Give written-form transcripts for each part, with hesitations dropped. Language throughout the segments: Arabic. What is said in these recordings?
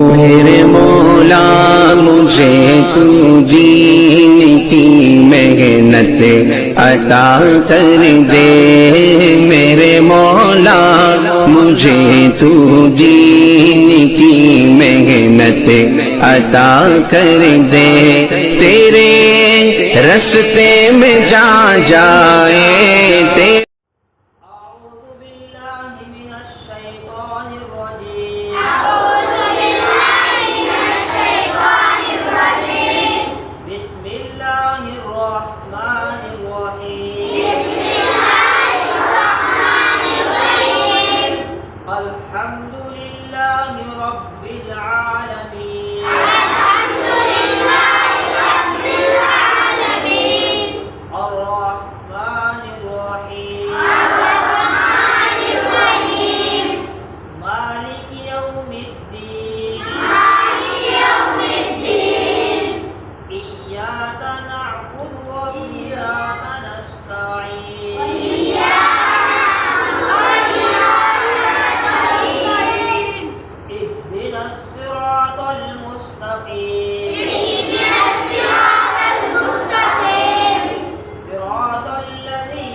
میرے مولا مجھے تو دین کی محنت عطا کر دے، میرے مولا مجھے تو دین کی محنت عطا کر دے، تیرے راستے میں جا جائے أعوذ بالله من الشيطان الرجيم بسم الله الرحمن الرحيم بسم الله الرحمن الرحيم بسم الله الرحمن الرحيم الحمد لله رب العالمين الحمد لله رب العالمين الرحمن الرحيم الرحمن الرحيم مالك يوم الدين مالك يوم الدين إياك نعبد وإياك نستعين إياك نعبد وإياك نستعين إياك نعبد وإياك نستعين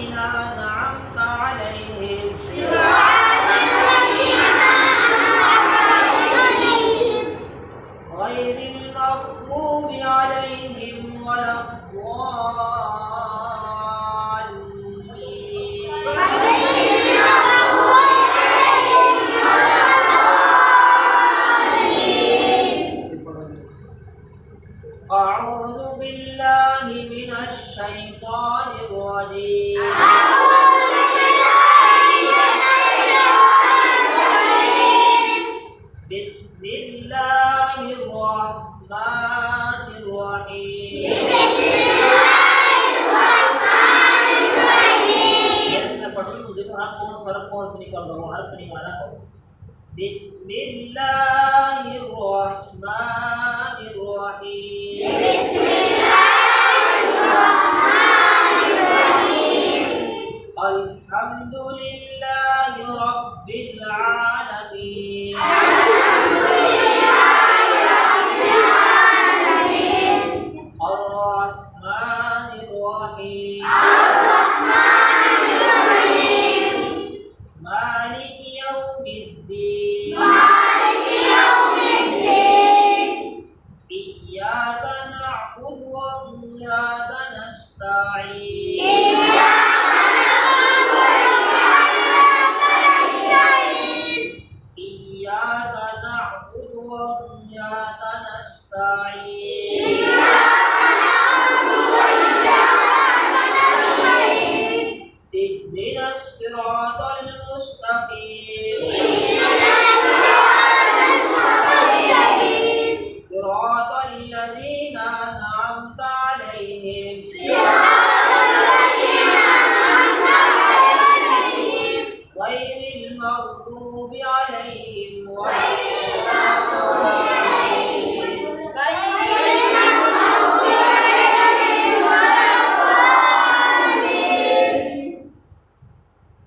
إياك نعبد وإياك نستعين اهدنا الصراط المستقيم صراط الذين أنعمت عليهم غير المغضوب عليهم ولا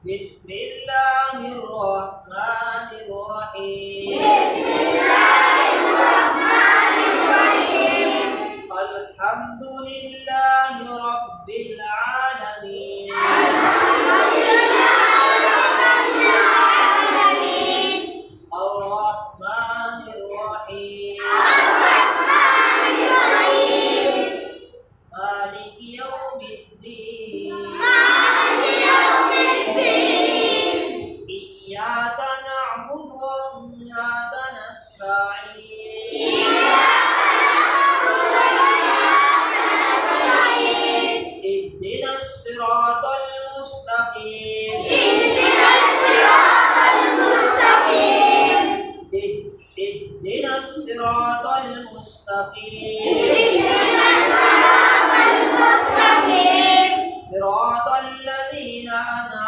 بسم الله الرحمن الرحيم بسم الله الرحمن الرحيم الحمد لله رب العالمين الحمد لله رب العالمين الرحمن الرحيم الرحمن الرحيم مالك يوم الدين مالك يوم الدين إياك نعبد وإياك نستعين إياك نعبد وإياك نستعين اهدنا الصراط المستقيم اهدنا الصراط المستقيم اهدنا الصراط المستقيم اهدنا الصراط المستقيم صراط الذين أنعمت